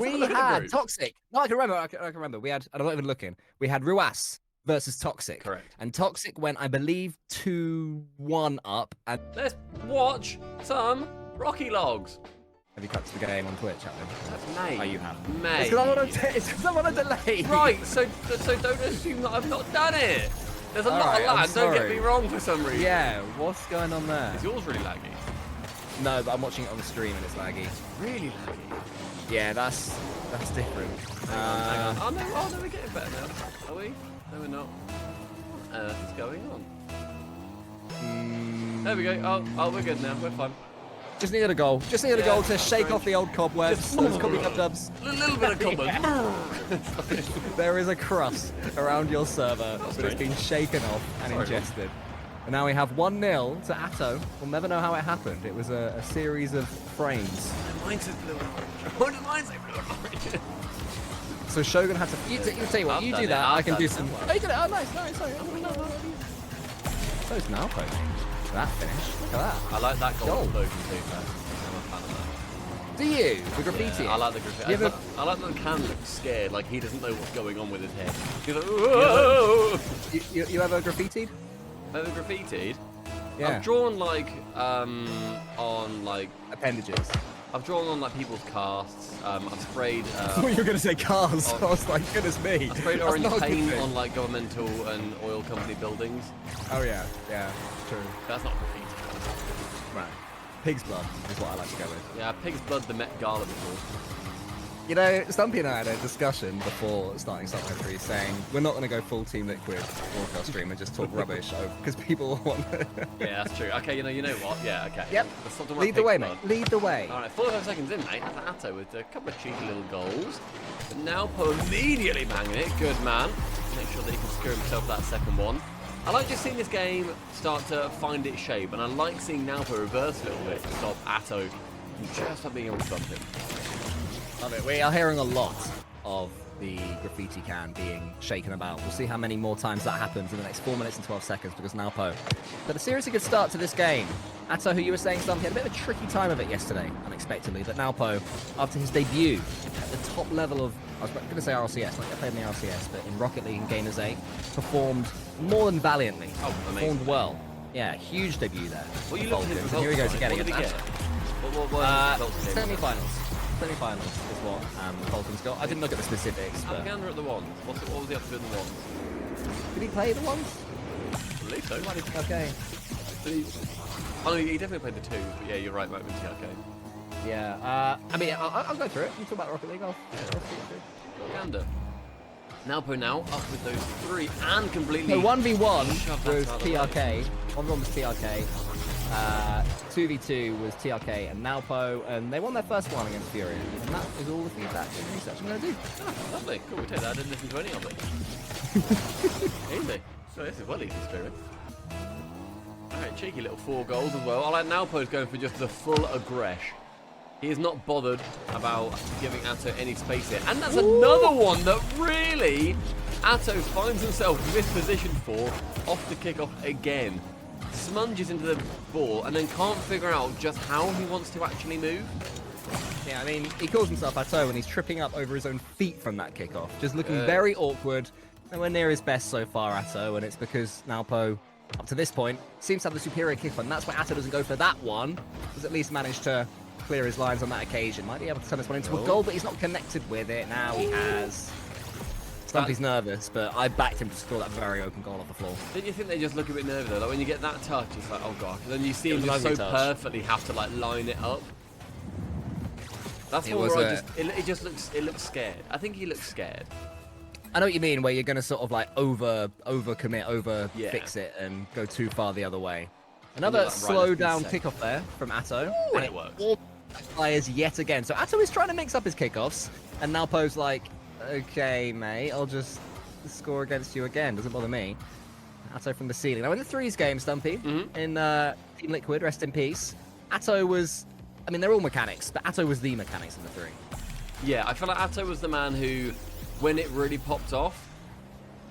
We had Toxic. No, I can remember. I can remember. We had, and I'm not even looking. We had Ruas versus Toxic. Correct. And Toxic went, I believe, 2-1 up. And let's watch some Rocky Logs. have you cut to the game on Twitch, Chapman? That's May. Oh, you have. May. It's because I'm on a delay. Right, so don't assume that I've not done it. There's a lot of lag, don't get me wrong for some reason. Yeah, what's going on there? Is yours really laggy? No, but I'm watching it on the stream and it's laggy. Really laggy? Yeah, that's different. Hang on. Oh, no, we're getting better now. Are we? No, we're not. What on earth is going on? There we go. Oh, we're good now. We're fine. Just needed a goal. Just needed a goal to shake off the old cobwebs. Those dubs. A little bit of cobwebs. There is a crust around your server, but it's been shaken off and ingested. And now we have 1-0 to Atto. We'll never know how it happened. It was a series of frames. Mine says blue and orange. What did mine say blue and orange? So Shogun had to. You tell you what, you do that. I can do some. Oh, you did it. Oh, nice. Sorry. So it's Nwpo. That finish. Look at that. I like that goal slogan too, man. I'm a fan of that. Do you? The graffiti? Yeah, I like the graffiti. I like that the can looks scared, like he doesn't know what's going on with his head. He's like, whoa! You ever graffitied? Ever graffitied? Yeah. I've drawn like, on like... appendages. I've drawn on like people's casts. I've sprayed... you were going to say cars. I was like, goodness me. I sprayed orange paint on like governmental and oil company buildings. Oh yeah, true. That's not graffiti. Right. Pig's blood is what I like to go with. Yeah, Pig's Blood, the Met Gala before. You know, Stumpy and I had a discussion before starting SubPar 3 saying we're not going to go full Team Liquid broadcast stream and just talk rubbish because people want Yeah, that's true. Okay, you know what? Yeah, okay. Yep. Lead the way, mate. Lead the way. All right, 45 seconds in, mate. That's Atto with a couple of cheeky little goals. But now Poe immediately banging it. Good man. Make sure that he can secure himself that second one. I like just seeing this game start to find its shape, and I like seeing Nwpo reverse a little bit to stop Atto from just not being able to bump him. Love it. We are hearing a lot of the graffiti can being shaken about. We'll see how many more times that happens in the next 4 minutes and 12 seconds because Nwpo. But a seriously good start to this game. Atto, who you were saying something, had a bit of a tricky time of it yesterday, unexpectedly. But Nwpo, after his debut at the top level of, I was going to say RLCS, like I played in the RLCS, but in Rocket League and Gamers 8, performed more than valiantly. Oh, amazing. Performed well. Yeah, huge debut there. Well, you look at his results. Here he goes again What did he against get? Atto. What Semi-finals. Semi-finals is what Bolton's got. I didn't look at the specifics. But... Gander at the ones. What was he up to in the ones? Did he play the ones? I believe so. Okay. Oh, he definitely played the twos, but yeah, you're right, Moment. Yeah, okay. Yeah. I mean, I'll go through it. You talk about Rocket League. I'll see it through. Gander. Nwpo now up with those three and completely. So 1v1 was TRK. 1v1 was TRK. 2v2 was TRK and Nwpo, and they won their first one against Fury. And that is all the feedback and research I'm going to do. Ah, lovely. Cool, we'll take that. I didn't listen to any of it. Easy. So this is well easy experience. Alright, cheeky little 4 goals as well. I like Nwpo's going for just the full aggression. He is not bothered about giving Atto any space here. And that's another one that really Atto finds himself mispositioned for off the kickoff again. Smunges into the ball and then can't figure out just how he wants to actually move. Yeah, I mean, he calls himself Atto and he's tripping up over his own feet from that kickoff. Just looking very awkward. Nowhere near his best so far, Atto, and it's because Nwpo, up to this point, seems to have the superior kickoff, and that's why Atto doesn't go for that one. He's at least managed to clear his lines on that occasion. Might be able to turn this one into a goal, but he's not connected with it. Now he has. Stumpy's nervous, but I backed him to score that very open goal off the floor. Don't you think they just look a bit nervous though? Like when you get that touch, it's like, oh god. And then you see him just so perfectly have to like line it up. That's one where it looks scared. I think he looks scared. I know what you mean, where you're going to sort of like over commit, fix it and go too far the other way. Another slow down kickoff there from Atto. Ooh, and it works. All fires yet again. So Atto is trying to mix up his kickoffs, and Nwpo's like, okay, mate, I'll just score against you again. Doesn't bother me. Atto from the ceiling. Now in the threes game, Stumpy, in Team Liquid, rest in peace. Atto was, I mean, they're all mechanics, but Atto was the mechanics in the three. Yeah, I feel like Atto was the man who, when it really popped off,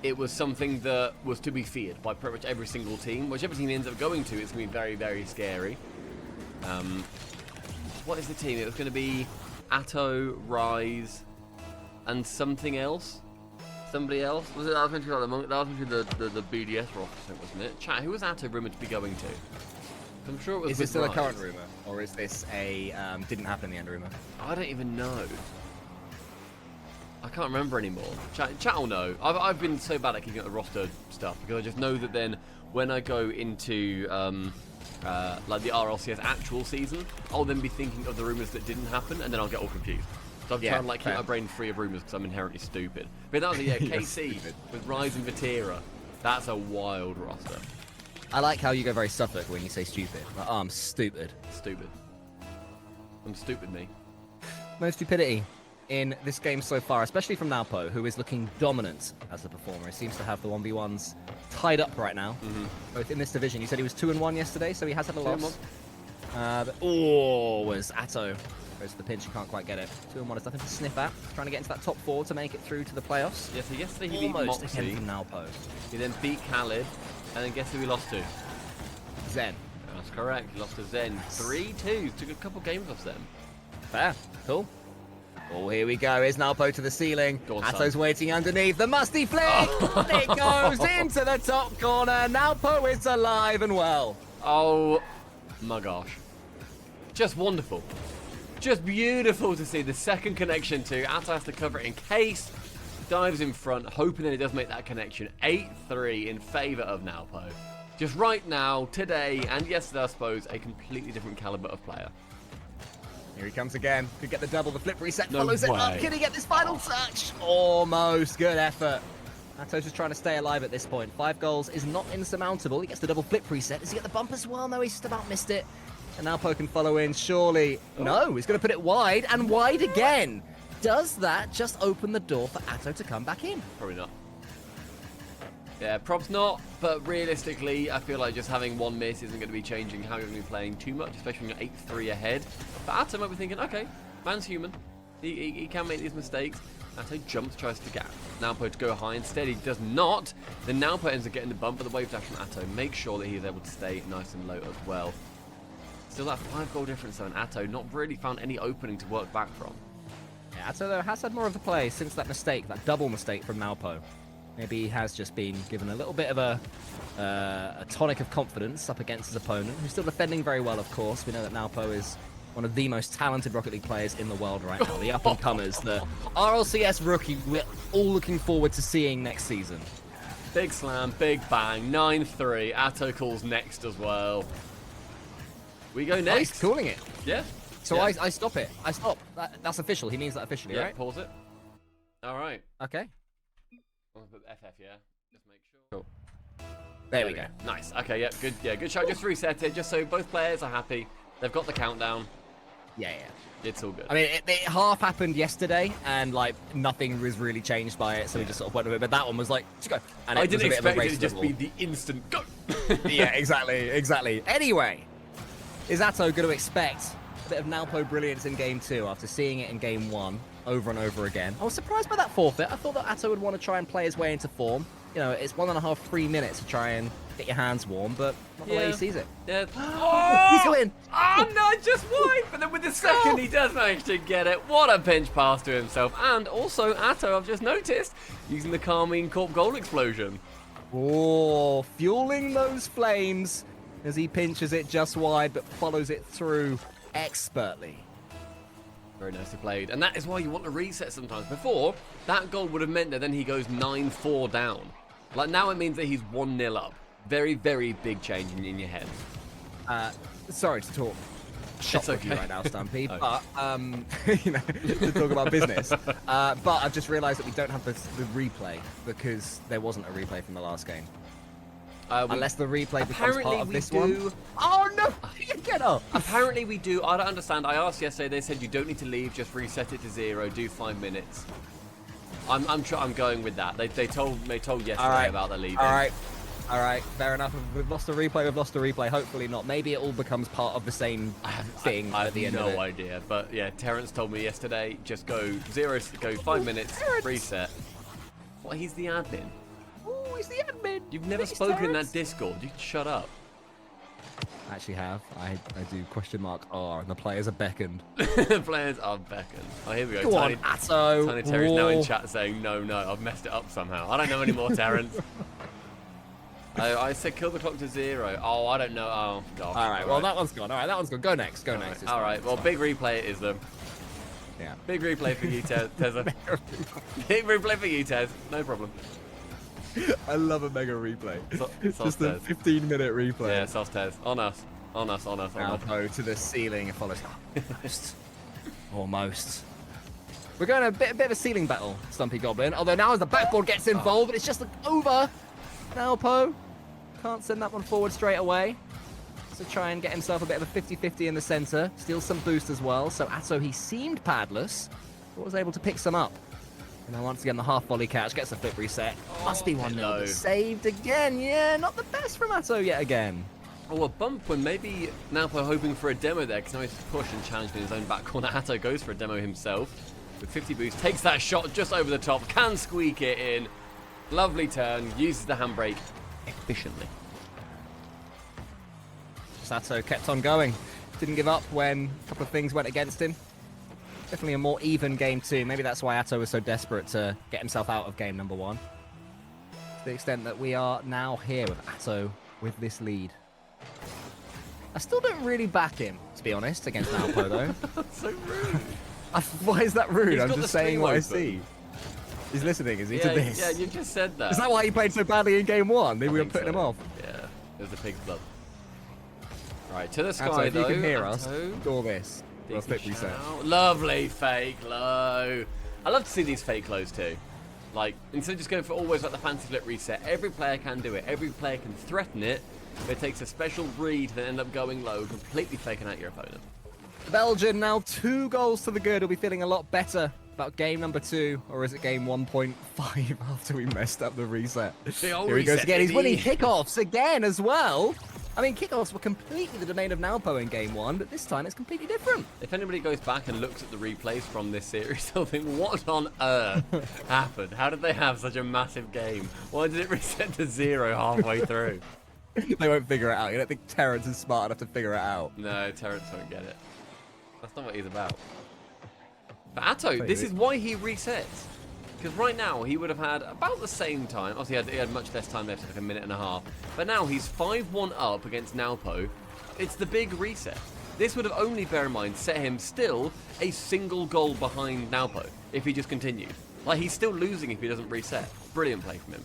it was something that was to be feared by pretty much every single team. Whichever team he ends up going to, it's going to be very, very scary. What is the team? It was going to be Atto, Rise, and something else. Somebody else? Was it that was meant to be like the monk? That was meant to be the BDS roster, wasn't it? Chat, who was Atto rumoured to be going to? I'm sure it was. Is this still a current rumour, or is this a didn't happen in the end rumour? I don't even know. I can't remember anymore. Chat will know. I've been so bad at keeping up the roster stuff because I just know that then when I go into like the RLCS actual season, I'll then be thinking of the rumours that didn't happen, and then I'll get all confused. So I'm trying to like keep my brain free of rumours because I'm inherently stupid. But that was a KC with Rise and Vatira. That's a wild roster. I like how you go very Suffolk when you say stupid. Like, oh, I'm stupid. Stupid. I'm stupid, me. No stupidity in this game so far, especially from Nwpo, who is looking dominant as a performer. He seems to have the 1v1s tied up right now, both in this division. You said he was 2-1 yesterday, so he has had a loss. Was Atto. Goes to the pinch, you can't quite get it. 2-1 is nothing to sniff at. Trying to get into that top 4 to make it through to the playoffs. Yeah, so yesterday he beat Almost Moxie. again from Nwpo. He then beat Khaled, and then guess who he lost to? Zen. That's correct. He lost to Zen. 3-2. Took a couple games off Zen. Fair. Cool. Oh, here we go. Here's Nwpo to the ceiling. On, Atto's son. waiting underneath. The musty flick! It goes into the top corner. Nwpo is alive and well. Oh my gosh. Just wonderful. Just beautiful to see the second connection to. Atto has to cover it in case. Dives in front, hoping that it does make that connection. 8-3 in favour of Nwpo. Just right now, today, and yesterday, I suppose, a completely different calibre of player. Here he comes again. Could get the double. The flip reset No follows it up. way. Can he get this final touch? Almost. Good effort. Atto's just trying to stay alive at this point. 5 goals is not insurmountable. He gets the double flip reset. Does he get the bump as well? No, he's just about missed it. And Nwpo can follow in, surely. No, he's going to put it wide, and wide again. Does that just open the door for Atto to come back in? Probably not. Yeah, probs not, but realistically, I feel like just having one miss isn't going to be changing how you're going to be playing too much, especially when you're 8-3 ahead. But Atto might be thinking, okay, man's human. He can make these mistakes. Atto jumps, tries to gap. Nwpo to go high. Instead, he does not. Then Nwpo ends up getting the bump, but the wave dash from Atto makes sure that he's able to stay nice and low as well. Still that 5-goal difference though, and Atto not really found any opening to work back from. Yeah, Atto though has had more of the play since that mistake, that double mistake from Nwpo. Maybe he has just been given a little bit of a tonic of confidence up against his opponent, who's still defending very well, of course. We know that Nwpo is one of the most talented Rocket League players in the world right now. The up-and-comers, the RLCS rookie we're all looking forward to seeing next season. Big slam, big bang, 9-3. Atto calls next as well. We go next. He's calling it. Yeah. So yeah. I stop it. I stop. That's official. He means that officially, Yeah, right? pause it. All right. Okay. I'll put FF, yeah. Just make sure. Cool. There we go. Nice. Okay, yeah, good. Yeah, good shot. Just reset it, just so both players are happy. They've got the countdown. Yeah. It's all good. I mean, it half happened yesterday, and like nothing was really changed by it, so we just sort of went with it. But that one was like, just go. And I it was didn't a bit of a expect it race to just level. be the instant go. Yeah, exactly. Anyway, is Atto going to expect a bit of Nwpo brilliance in Game 2 after seeing it in Game 1 over and over again? I was surprised by that forfeit. I thought that Atto would want to try and play his way into form. You know, it's 1.5, 3 minutes to try and get your hands warm, but not the way he sees it. Yeah. He's going. Oh no, just wide. But then with the second, he does manage to get it. What a pinch pass to himself. And also, Atto, I've just noticed, using the Carmine Corp goal explosion. Oh, fueling those flames as he pinches it just wide, but follows it through expertly. Very nicely played. And that is why you want to reset sometimes. Before, that goal would have meant that then he goes 9-4 down. Like now it means that he's 1-0 up. Very, very big change in your head. Sorry to talk shop with you okay. right now, Stumpy, Oh. but, you know, to talk about business. But I've just realised that we don't have the replay because there wasn't a replay from the last game. Unless the replay becomes part of this one. Oh, no! Get up! Apparently we do. I don't understand. I asked yesterday. They said you don't need to leave. Just reset it to 0. Do 5 minutes. I'm going with that. They told yesterday about the leaving. All right. Fair enough. We've lost a replay. Hopefully not. Maybe it all becomes part of the same thing I at the have end of it. no idea. But yeah, Terrence told me yesterday. Just go 0. Go 5 minutes. Terrence. Reset. Well, he's the admin. Oh, he's the admin. You've never Please, spoken in Terrence. that Discord. You can shut up. actually have. I do !R, and the players are beckoned. The players are beckoned. Oh, here we go. Go on, Atto. Tiny Terry's now in chat saying, no, I've messed it up somehow. I don't know anymore, Terrence. I said kill the clock to 0. Oh, I don't know. Oh, gosh. All right, well, that one's gone. All right, that one's gone. Go next. Go next. All right, well, big replay it is them. Yeah. Big replay for you, Tezza. Big replay for you, Tez. No problem. I love a mega replay. Just a 15-minute replay. Yeah, soft Tez. On us. Elbow to the ceiling and follows. Almost. We're going a bit of a ceiling battle, Stumpy Goblin. Although now as the backboard gets involved, it's just over. Nwpo can't send that one forward straight away. So try and get himself a bit of a 50-50 in the center. Steals some boost as well. So Atto, he seemed padless, but was able to pick some up. And now once again, the half volley catch gets a flip reset. Must be 1-0. Saved again. Yeah, not the best from Atto yet again. Oh, a bump when maybe Nwpo hoping for a demo there, because now he's pushed and challenged in his own back corner. Atto goes for a demo himself with 50 boost. Takes that shot just over the top. Can squeak it in. Lovely turn. Uses the handbrake efficiently. Atto kept on going. Didn't give up when a couple of things went against him. Definitely a more even game too. Maybe that's why Atto was so desperate to get himself out of game number 1. To the extent that we are now here with Atto with this lead. I still don't really back him, to be honest, against Nwpo though. That's so rude. Why is that rude? I'm He's just saying what I see. He's listening, is he, to this? Yeah, you just said that. Is that why he played so badly in game 1? Maybe we were putting him off. Yeah, there's the pig's blood. Right, to the sky, Atto, if though. you can hear Atto. us, do all this. We'll flip reset. Lovely fake low. I love to see these fake lows too. Like, instead of just going for always like the fancy flip reset, every player can do it. Every player can threaten it. But it takes a special read to then end up going low, completely faking out your opponent. The Belgian now 2 goals to the good. Will be feeling a lot better about game number 2, or is it game 1.5 after we messed up the reset? Here he goes again. He's winning kickoffs again as well. I mean, kickoffs were completely the domain of Nwpo in game 1, but this time it's completely different. If anybody goes back and looks at the replays from this series, they'll think, what on earth happened? How did they have such a massive game? Why did it reset to 0 halfway through? They won't figure it out. You don't think Terrence is smart enough to figure it out? No, Terrence won't get it. That's not what he's about. But Atto, this is why he resets. Because right now, he would have had about the same time. Obviously, he had much less time left, like a minute and a half. But now he's 5-1 up against Nwpo. It's the big reset. This would have only, bear in mind, set him still a single goal behind Nwpo if he just continued. Like, he's still losing if he doesn't reset. Brilliant play from him.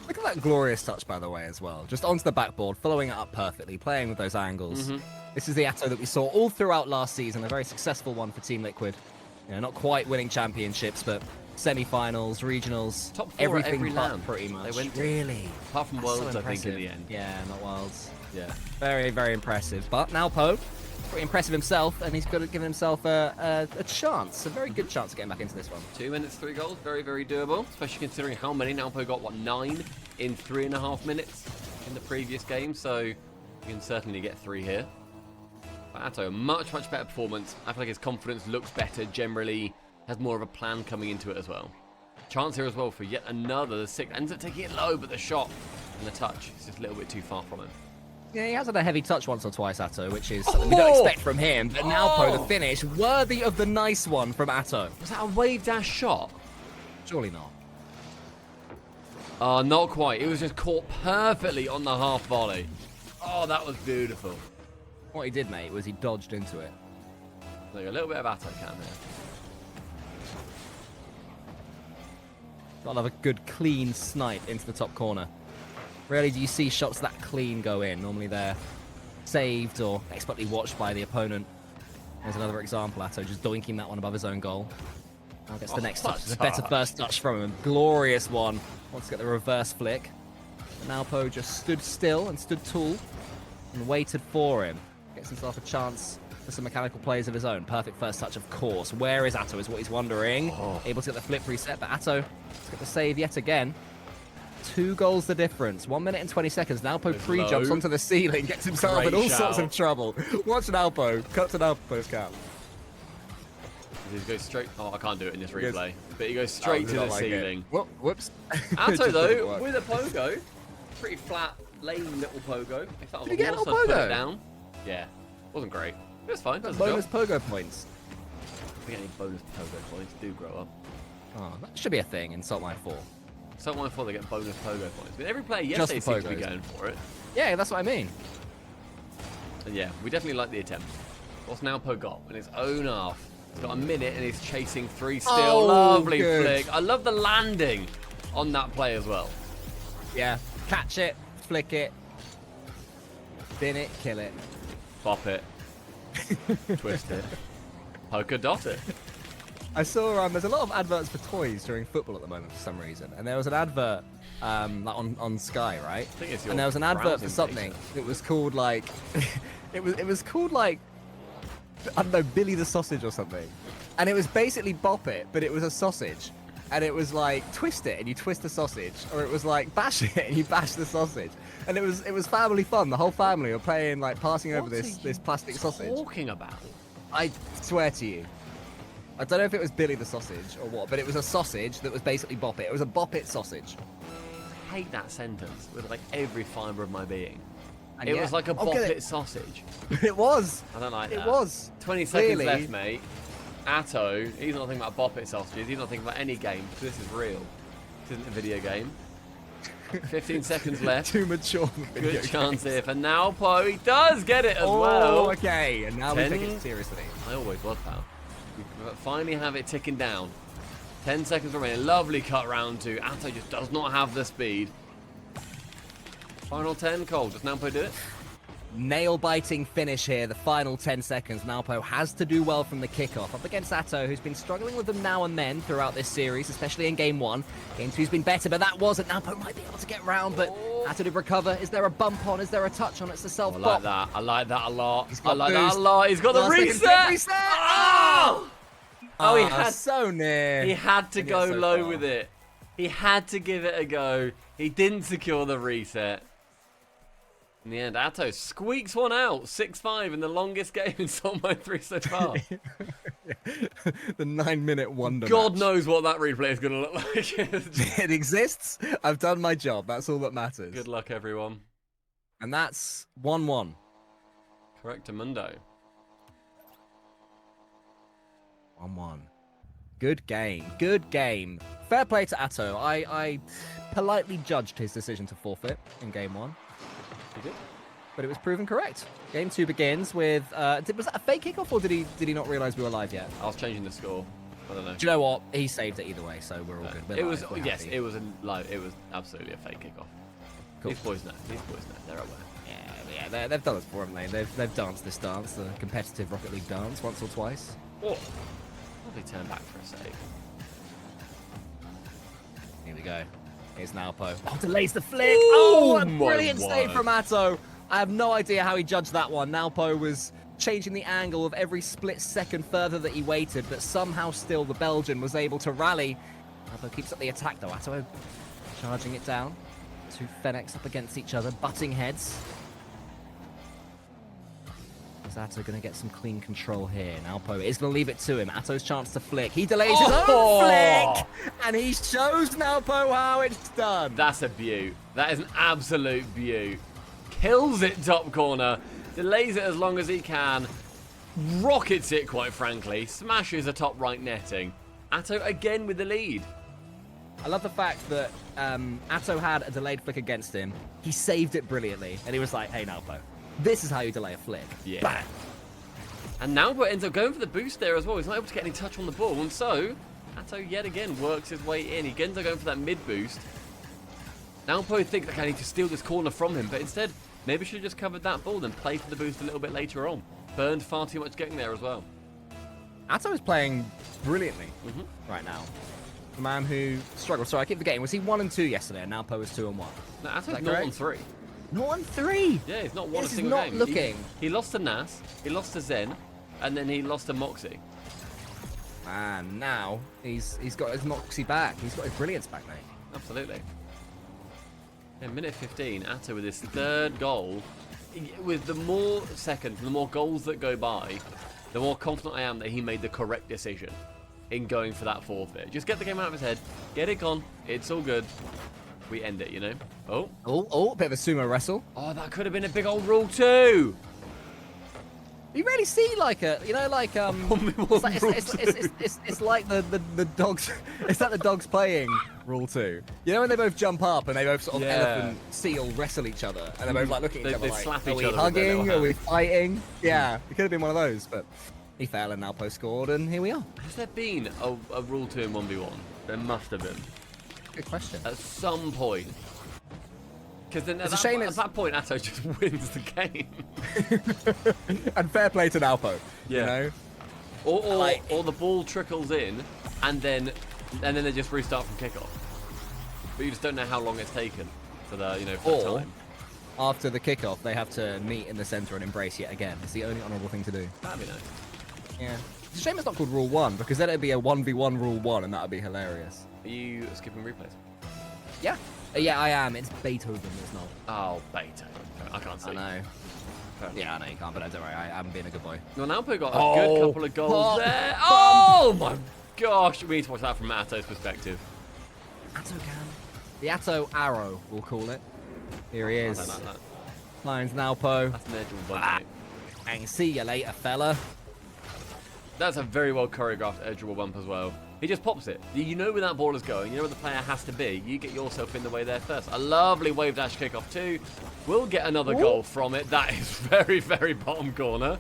Look at that glorious touch, by the way, as well. Just onto the backboard, following it up perfectly, playing with those angles. This is the Atto that we saw all throughout last season. A very successful one for Team Liquid. You know, not quite winning championships, but semi-finals, regionals, Top 4 everything at every but land. pretty much. They went really? Apart from That's Worlds, so I think, in the end. Yeah, not Worlds. Yeah. Very, very impressive. But Nwpo, pretty impressive himself, and he's got to give himself a chance, a very good chance of getting back into this one. 2 minutes, 3 goals, very, very doable, especially considering how many. Nwpo got, what, 9 in 3.5 minutes in the previous game, so you can certainly get 3 here. But Atto, much, much better performance. I feel like his confidence looks better generally, has more of a plan coming into it as well. Chance here as well for yet another. The 6 ends up taking it low, but the shot and the touch is just a little bit too far from him. Yeah, he has had a heavy touch once or twice, Atto, which is something we don't expect from him. But Nwpo, the finish, worthy of the nice one from Atto. Was that a wave dash shot? Surely not. Not quite. It was just caught perfectly on the half volley. Oh, that was beautiful. What he did, mate, was he dodged into it. Like a little bit of Atto cam there. Gotta have a good, clean snipe into the top corner. Rarely do you see shots that clean go in. Normally they're saved or expertly watched by the opponent. There's another example, Atto just doinking that one above his own goal. Now gets the next touch. It's a better first touch from him. Glorious one. Wants to get the reverse flick. But Nwpo just stood still and stood tall and waited for him. Gets himself a chance for some mechanical plays of his own. Perfect first touch, of course. Where is Atto is what he's wondering. Able to get the flip reset, but Atto has got the save yet again. 2 goals the difference. 1 minute and 20 seconds. Nwpo pre-jumps onto the ceiling, gets himself in all sorts of trouble. Watch Nwpo. Cut to Nwpo's count. He goes straight. Oh, I can't do it in this replay. But he goes straight to the ceiling. Whoops. Atto, though, with a pogo. Pretty flat, lame little pogo. If that was Did he get a more, little I'd put pogo? it down. Yeah, wasn't great. It was fine. Does the Bonus job. pogo points. If we get any bonus pogo points, do grow up. Oh, that should be a thing in SubPar 4. SubPar 4, they get bonus pogo points. But every player yesterday seems to be going for it. Yeah, that's what I mean. And yeah, we definitely like the attempt. What's Nwpo got? In his own half. He's got a minute and he's chasing 3 still. Oh, Lovely good. flick. I love the landing on that play as well. Yeah, catch it, flick it, spin it, kill it. Bop it. Twist it. Polka dot it. I saw there's a lot of adverts for toys during football at the moment for some reason, and there was an advert like on Sky, right? I think it's your And there was an advert for browsing something. data. It was called like, it was called like, I don't know, Billy the Sausage or something, and it was basically bop it, but it was a sausage, and it was like twist it and you twist the sausage, or it was like bash it and you bash the sausage, and it was family fun. The whole family were playing like passing over What this are you plastic sausage. Talking about? I swear to you. I don't know if it was Billy the Sausage or what, but it was a sausage that was basically bop it. It was a bop it sausage. I hate that sentence with like every fibre of my being. And It yeah. was like a Oh, bop get it sausage. It was. I don't like It that. was. 20 seconds Clearly. left, mate. Atto, he's not thinking about bop it sausages. He's not thinking about any game. This is real. This isn't a video game. 15 seconds left. Too mature for video Good chance games. here for Nwpo. He does get it as Oh, well. okay. And now we take 10. it seriously. I always was, pal. We finally have it ticking down. 10 seconds remaining. Lovely cut round 2. Atto just does not have the speed. Final 10, Cole. Does Nwpo do it? Nail-biting finish here, the final 10 seconds. Nwpo has to do well from the kickoff. Up against Atto, who's been struggling with them now and then throughout this series, especially in Game 1. Game 2's been better, but that wasn't. Nwpo might be able to get round, but Atto did recover. Is there a bump on? Is there a touch on? It's the I self-bop. like that. I like that a lot. He's I got like that boost. a lot. He's got the Last second reset. reset. Oh! Oh, he had so near. He had to And go yet so low far. with it. He had to give it a go. He didn't secure the reset. In the end, Atto squeaks one out. 6-5 in the longest game in SubPar 3 so far. The 9-minute wonder God match. knows what that replay is going to look like. It exists. I've done my job. That's all that matters. Good luck, everyone. And that's 1-1. Correctamundo. 1-1. Good game. Good game. Fair play to Atto. I politely judged his decision to forfeit in Game 1. You did? But it was proven correct. Game 2 begins with... was that a fake kickoff, or did he not realise we were live yet? I was changing the score. I don't know. Do you know what? He saved it either way, so we're all good. We're It was live, we're yes, happy. it was it was absolutely a fake kickoff. Cool. These boys know. These boys know. They're aware. Yeah, they've done this before, haven't they? They've danced this dance, the competitive Rocket League dance, once or twice. Oh, lovely turn back for a save. Here we go. Here's Nwpo. Oh, delays the flick. Ooh, Oh, what a my brilliant save word. from Atto. I have no idea how he judged that one. Nwpo was changing the angle of every split second further that he waited, but somehow still the Belgian was able to rally. Nwpo keeps up the attack though. Atto charging it down. Two Fennecs up against each other, butting heads. Is Atto going to get some clean control here? Nwpo is going to leave it to him. Atto's chance to flick. He delays his own flick, and he shows Nwpo how it's done. That's a beaut. That is an absolute beaut. Kills it top corner. Delays it as long as he can. Rockets it, quite frankly. Smashes the top right netting. Atto again with the lead. I love the fact that Atto had a delayed flick against him. He saved it brilliantly, and he was like, hey, Nwpo, this is how you delay a flick. Yeah. Bang. And Nwpo ends up going for the boost there as well. He's not able to get any touch on the ball. And so, Atto yet again works his way in. He ends up going for that mid boost. Nwpo thinks, okay, I need to steal this corner from him. But instead, maybe should have just covered that ball and played for the boost a little bit later on. Burned far too much getting there as well. Atto is playing brilliantly right now. The man who struggled. Sorry, I keep forgetting. Was he 1 and 2 yesterday, and Nwpo was 2 and 1? No, Atto's that not on correct? 3. Not on 3. Yeah, he's not won This a is single not game. looking. He lost to Nas, he lost to Zen, and then he lost to Moxie. And now he's got his moxie back. He's got his brilliance back, mate. Absolutely. In minute 15, Atto with his third goal. With the more seconds, the more goals that go by, the more confident I am that he made the correct decision in going for that forfeit. Just get the game out of his head, get it gone, it's all good. We end it, you know? Oh, Oh, bit of a sumo wrestle. that could have been a big old rule too. You rarely see like a, you know, like it's like the dogs. It's like the dogs playing rule 2. You know when they both jump up and they both sort of elephant seal wrestle each other, and they're both like looking at each other like, slap are each we other with their hugging? little Are we hands. fighting? Yeah, it could have been one of those, but he fell and Nwpo scored, and here we are. Has there been a rule 2 in 1v1? There must have been. Good question. At some point. Because then It's a shame at that point, Atto just wins the game. And fair play to Nwpo. Yeah. You know? Or the ball trickles in, and then they just restart from kickoff. But you just don't know how long it's taken for the for the Or time. after the kickoff, they have to meet in the center and embrace yet again. It's the only honourable thing to do. That'd be nice. Yeah. It's a shame it's not called Rule 1, because then it'd be a 1v1 Rule 1, and that would be hilarious. Are you skipping replays? Yeah. Yeah, I am. It's Beethoven, it's not. Oh, Beethoven. I can't see. I know. Yeah, I know you can't, but don't worry, I'm being a good boy. Well, Nwpo got a good couple of goals there. Bum. Oh my gosh, we need to watch that from Atto's perspective. Atto can. The Atto arrow, we'll call it. Here he is. I like that. Finds Nwpo. That's an edgeable bump, mate. And see you later, fella. That's a very well choreographed edgeable bump as well. He just pops it. You know where that ball is going. You know where the player has to be. You get yourself in the way there first. A lovely wave dash kickoff too. We'll get another goal from it. That is very, very bottom corner.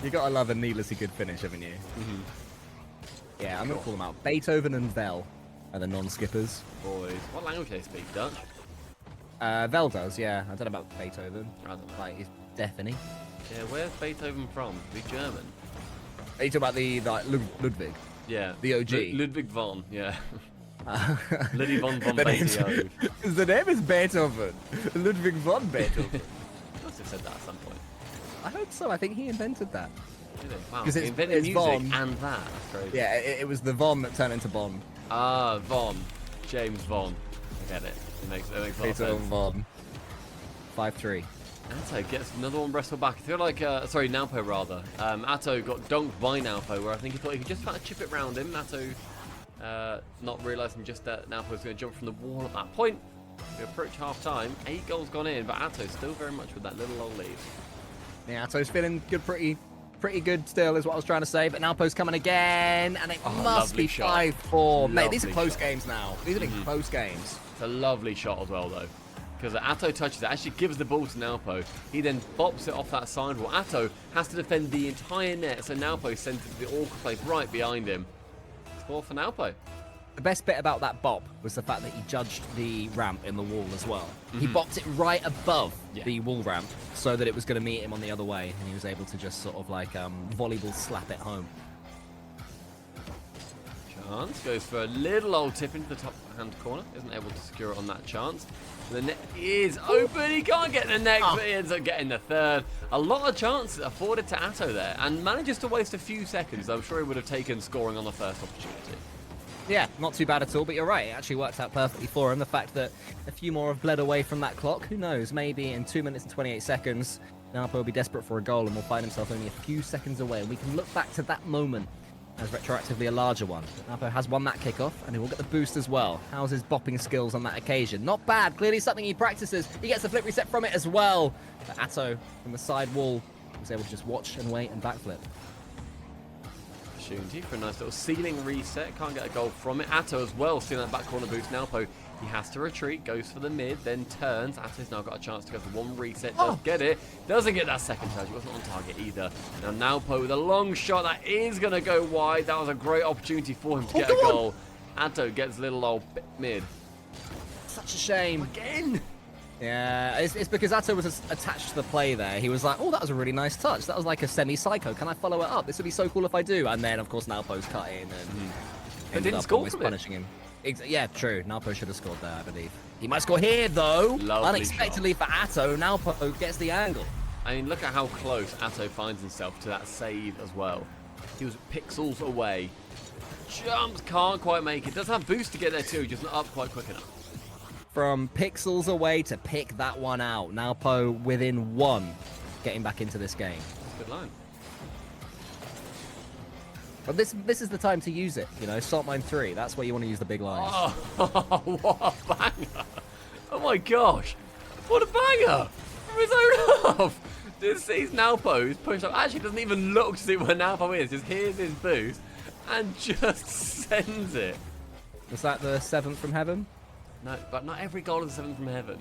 You gotta love a needlessly good finish, haven't you? Mm-hmm. Yeah, I'm gonna call them out. Beethoven and Vel are the non-skippers. Boys, what language do they speak? Dutch? Vel does, yeah. I don't know about Beethoven. I don't know. Like, he's deafening. Yeah, where's Beethoven from? Is he German? Are you talking about the Ludwig? Yeah. The OG. Ludwig von, yeah. Ludwig von The name's- Beethoven. The name is Beethoven. Ludwig von Beethoven. I must have said that at some point. I hope so. I think he invented that. Did it? Wow. 'Cause He it's- invented it's music Von. and that. That's crazy. Yeah, it was the Von that turned into Bond. Ah, Von. James Von. I get it. It makes a lot of Beethoven sense. Von. 5-3. Atto gets another one wrestled back. I feel like, sorry, Nwpo rather. Atto got dunked by Nwpo, where I think he thought he could just kind of chip it round him. Atto not realising just that Nwpo was going to jump from the wall at that point. We approach half time. 8 goals gone in, but Atto's still very much with that little old lead. Yeah, so he's feeling good, pretty good still, is what I was trying to say. But now Po's coming again, and it must lovely be shot. 5-4. Mate, these are Lovely close shot. games now. These are big close games. It's a lovely shot as well, though. Because Atto touches it, actually gives the ball to Nwpo. He then bops it off that sidewall. Atto has to defend the entire net, so Nwpo sends it to the awkward place right behind him. Score for Nwpo. The best bit about that bop was the fact that he judged the ramp in the wall as well. He bopped it right above the wall ramp so that it was going to meet him on the other way, and he was able to just sort of like volleyball slap it home. Chance goes for a little old tip into the top hand corner. Isn't able to secure it on that chance. The net is open. He can't get the next, but he ends up getting the third. A lot of chances afforded to Atto there, and manages to waste a few seconds. I'm sure he would have taken scoring on the first opportunity. Yeah, not too bad at all, but you're right. It actually worked out perfectly for him. The fact that a few more have bled away from that clock, who knows? Maybe in 2 minutes and 28 seconds, Nwpo will be desperate for a goal and will find himself only a few seconds away. And we can look back to that moment as retroactively a larger one. Nwpo has won that kickoff, and he will get the boost as well. How's his bopping skills on that occasion? Not bad. Clearly something he practices. He gets a flip reset from it as well. But Atto, from the side wall, was able to just watch and wait and backflip. Opportunity for a nice little ceiling reset. Can't get a goal from it. Atto as well, seeing that back corner boost. Nwpo, he has to retreat, goes for the mid, then turns. Atto's now got a chance to go for one reset. Does get it. Doesn't get that second touch. He wasn't on target either. Now Nwpo with a long shot that is going to go wide. That was a great opportunity for him to get a goal. Atto gets little old mid. Such a shame. Again. Yeah, it's because Atto was attached to the play there. He was like, oh, that was a really nice touch. That was like a semi-psycho. Can I follow it up? This would be so cool if I do. And then, of course, Nalpo's cut in and ended didn't up score almost from it. punishing him. Yeah, true. Nalpo should have scored there, I believe. He might score here, though. Lovely Unexpectedly for Atto, Nalpo gets the angle. I mean, look at how close Atto finds himself to that save as well. He was pixels away. Jumps, can't quite make it. Does have boost to get there too, just not up quite quick enough. From pixels away to pick that one out. Nalpo within one getting back into this game. Good line. But this is the time to use it, you know, Salt Mine 3. That's where you want to use the big lines. Oh, what a banger. Oh my gosh. What a banger. From his own half. Just sees Nwpo, who's pushed up. Actually, doesn't even look to see where Nwpo is. Just hears his boost and just sends it. Was that the 7th from heaven? No, but not every goal is a 7th from heaven.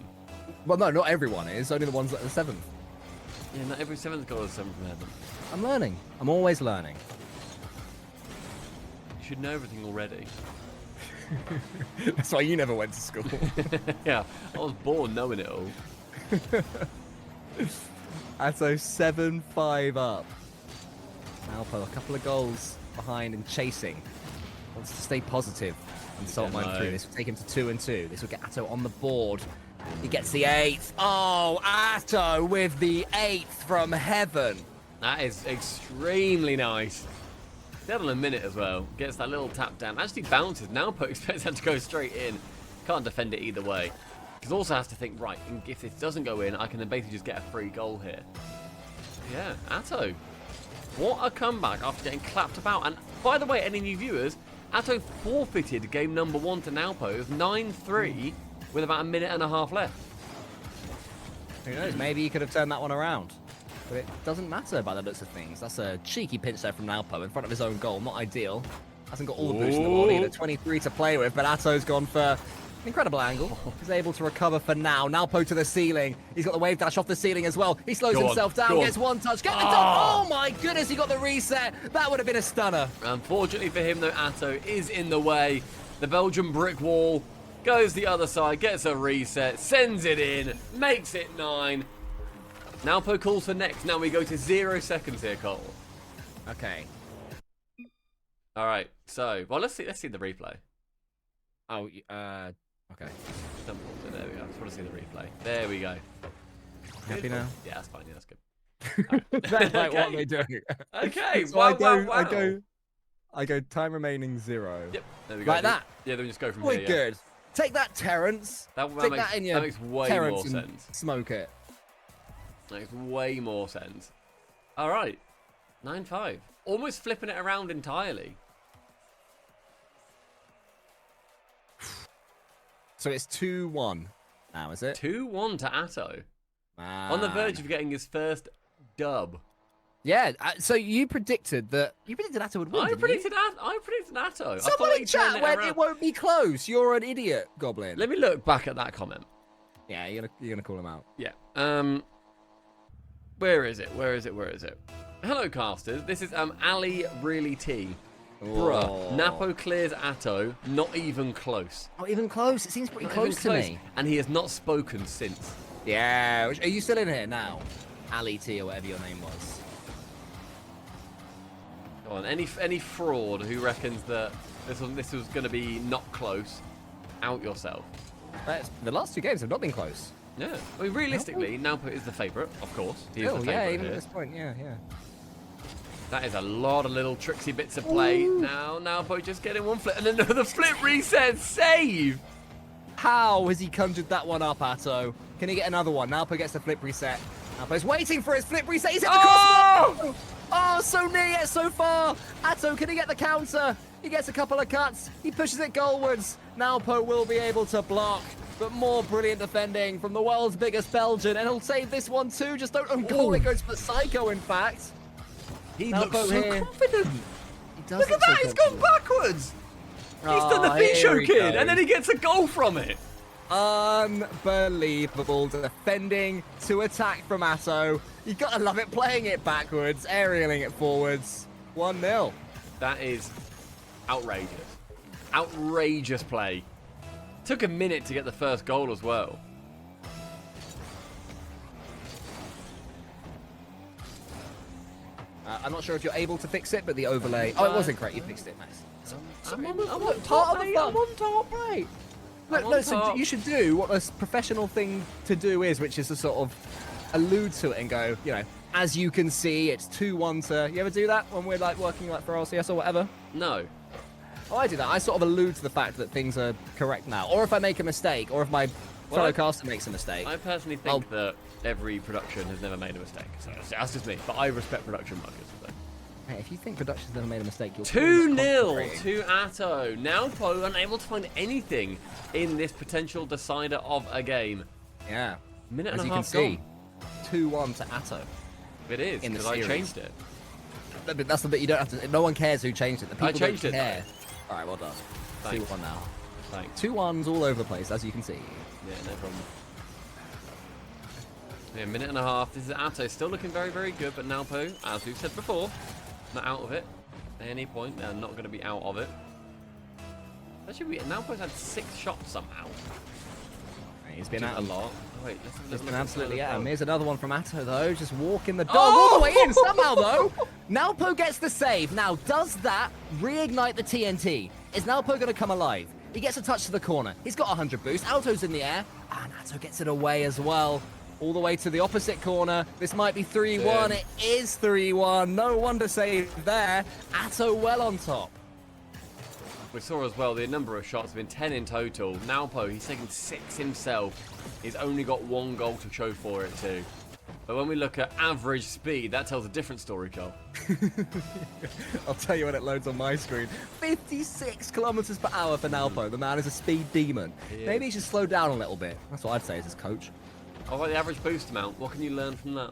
Well, no, not everyone is. Only the ones that are 7th. Yeah, not every 7th goal is a 7th from heaven. I'm learning. I'm always learning. You should know everything already. That's why you never went to school. Yeah, I was born knowing it all. Atto 7-5 up. Nwpo a couple of goals behind and chasing. Wants to stay positive and salt mine through. This will take him to 2-2. This will get Atto on the board. He gets the 8th. Oh, Atto with the 8th from heaven. That is extremely nice. Dead on a minute as well. Gets that little tap down. Actually bounces. Nwpo expects that to go straight in. Can't defend it either way. Because also has to think, right, if this doesn't go in, I can then basically just get a free goal here. Yeah, Atto. What a comeback after getting clapped about. And by the way, any new viewers, Atto forfeited game number 1 to Nwpo. It was 9-3 with about a minute and a half left. Who knows? Maybe he could have turned that one around. But it doesn't matter by the looks of things. That's a cheeky pinch there from Nwpo in front of his own goal. Not ideal. Hasn't got all the boost in the world either. 23 to play with, but Atto's gone for an incredible angle. He's able to recover for now. Nwpo to the ceiling. He's got the wave dash off the ceiling as well. He slows himself down, gets one touch, get the top. Oh my goodness, he got the reset. That would have been a stunner. Unfortunately for him, though, Atto is in the way. The Belgian brick wall goes the other side, gets a reset, sends it in, makes it 9. Nwpo calls for next. Now we go to 0 seconds here, Cole. Okay. All right. So, well, let's see the replay. Oh, okay. Simple. So there we go. I just want to see the replay. There we go. Happy now? Yeah, that's fine. Yeah, that's good. That's like what they do. Okay. So I go time remaining 0. Yep. There we go. Like that. Yeah, then we just go from We're here. good. Take that, Terrence. That Take makes, that in your that makes way Terrence more and sense. smoke it. That makes way more sense. All right. 9-5. Almost flipping it around entirely. So it's 2-1 now, is it? 2-1 to Atto. On the verge of getting his first dub. Yeah, so you predicted Atto would win. I predicted Atto. Somebody chat when it won't be close. You're an idiot, Goblin. Let me look back at that comment. Yeah, you're gonna call him out. Yeah. Where is it? Hello, casters. This is Ali Really T. Bruh, Nwpo clears Atto. Not even close. Not even close. It seems pretty close to me. And he has not spoken since. Yeah. Are you still in here now? Ali T or whatever your name was. Go on. Any fraud who reckons that this was going to be not close, out yourself. The last 2 games have not been close. Yeah. I mean, realistically, Nwpo is the favourite, of course. He is the favourite yeah, even here. at this point, yeah. That is a lot of little tricksy bits of play. Now, Nwpo just getting one flip and another flip reset save. How has he conjured that one up, Atto? Can he get another one? Nwpo gets the flip reset. Nwpo's waiting for his flip reset. He's hit the crossbar. Oh, so near yet so far. Atto, can he get the counter? He gets a couple of cuts. He pushes it goalwards. Nwpo will be able to block. But more brilliant defending from the world's biggest Belgian. And he'll save this one too. Just don't own goal. It goes for Psycho, in fact. He looks so confident. He does Look at that. He's gone backwards. He's done the Fisho Kid. And then he gets a goal from it. Unbelievable defending to attack from Atto. You gotta love it, playing it backwards, aerialing it forwards. 1-0. That is outrageous. Outrageous play. Took a minute to get the first goal as well. I'm not sure if you're able to fix it, but the overlay... Oh, it wasn't great. You fixed it. Nice. I'm on top, mate. I'm on top, mate. Look, so you should do what a professional thing to do is, which is to sort of allude to it and go, you know, as you can see, it's 2-1 to... You ever do that when we're like working like for RCS or whatever? No. Oh, I do that. I sort of allude to the fact that things are correct now. Or if I make a mistake, or if my fellow caster makes a mistake. I personally think that every production has never made a mistake. So that's just me. But I respect production markers. So. Hey, if you think production's never made a mistake, you're 2-0 to Atto. Nwpo unable to find anything in this potential decider of a game. Yeah. Minute As and you a can half see, gone. 2-1 to Atto. It is, in the because I series. changed it. But that's the bit you don't have to. No one cares who changed it. The people I changed don't it. care. All right, well done. Thanks. 2-1 now. Thanks. 2-1s all over the place, as you can see. Yeah, no problem. Yeah, minute and a half. This is Atto, still looking very, very good, but Nwpo, as we've said before, not out of it. At any point, they're not going to be out of it. Actually, Nwpo's had 6 shots somehow. He's been Which out is a lot. Oh, wait, let's have a He's look been at absolutely the at him. goal. Here's another one from Atto, though. Just walking the dog all the way in somehow, though. Nwpo gets the save. Now, does that reignite the TNT? Is Nwpo going to come alive? He gets a touch to the corner. He's got 100 boost. Atto's in the air. And Atto gets it away as well. All the way to the opposite corner. This might be 3-1. It is 3-1. No one to save there. Atto well on top. We saw as well the number of shots have been 10 in total. Nwpo, he's taken 6 himself. He's only got 1 goal to show for it too. But when we look at average speed, that tells a different story, Joel. I'll tell you when it loads on my screen. 56 kilometers per hour for Nwpo. The man is a speed demon. Maybe he should slow down a little bit. That's what I'd say as his coach. How about the average boost amount? What can you learn from that?